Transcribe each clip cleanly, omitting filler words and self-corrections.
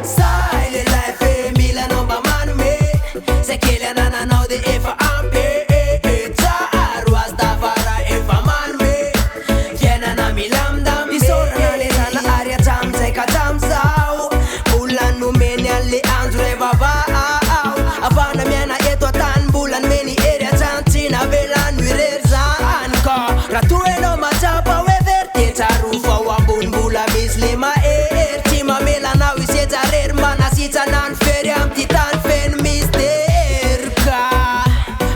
Silent life, Mila no ba man me. Se killer na na now the if I'm pay. Rastafari if a man me. Fiena na mi lamdam. Di sora na le na aria tam se ka tam sao. Bulan mo meni ali andre baba. Avana miena eto tan bulan meni area tantina belan wirezan ka. Ratue no matapa we verte tarufa wambun bula mislima tima mela na wiseta rer mana sita nan feriam titan fen misterka.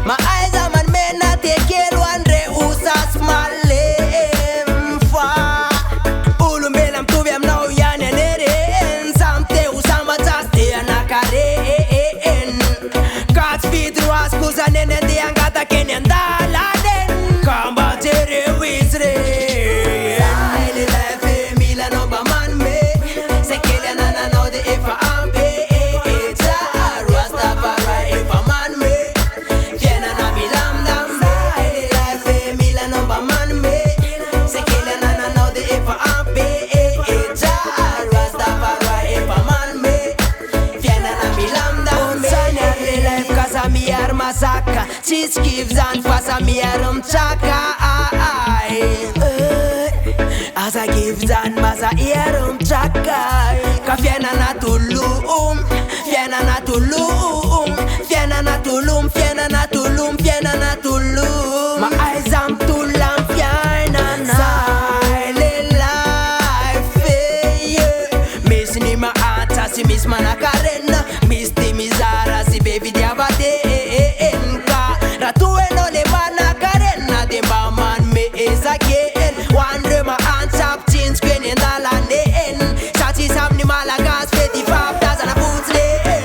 Ma eyes a man mena take one re usas malem fa. Ulu melam tuviam now yane neren samte usama taste anakaren. Kat speed ruas kusa nene di angata kenen daladen. Combatere wisre. Silent life, Mila no ba man me. Se killer na na know the if I'm pay. Rastafari if a man me. Fiena na mi lamdam. Silent life, Mila no ba man me. Se killer na na know the if I'm pay. Rastafari if a man me. Fiena na mi lamdam. Unsanya re life kasa mi arma saka. Cheese gives and fasa mi arum chaka. As I give dan maza iarum chaka. Ka fiena na tulum. Fiena na tulum. Fiena na tulum. Fiena na tulum. Fiena na tulum. My eyes am tulam fiena na. Silent life, yeah. Miss ni ma anta si miss manakarena. Miss ti mizara si baby diabate enka. Ratue no le manakarena de ba man me is again. Wonder my hands up jeans green in the land in. Shati sam ni malagas 55,000 a boots in.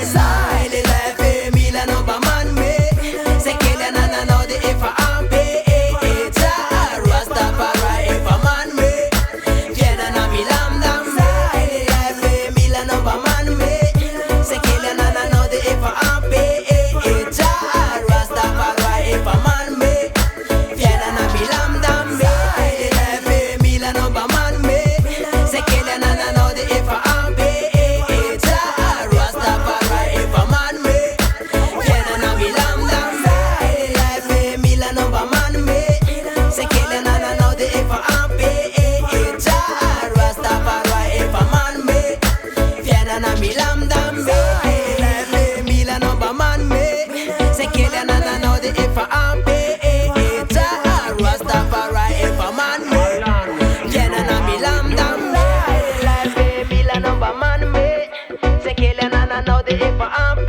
Silent life, Mila no ba man me. Se killer na na know the if I'm pay. Rastafari if a man me. Fiena na mi lamdam. Silent life, Mila no ba man me. Se killer na na know the if I'm pay. Rastafari if a man me. Fiena na mi lamdam. Silent life, Mila no ba man me. Se killer na na know the if I'm pay. Rastafari if a man me. Fiena na mi lamdam. Silent life, Mila no ba man me. Se killer na na know the if I'm pay. Rastafari if a man me. Fiena na mi lamdam. Silent life, Mila no ba man me. Se killer na na know the if I'm pay. Rastafari if a man me. Fiena na mi lamdam. Silent life, Mila no ba man me. Se killer na na know the if I'm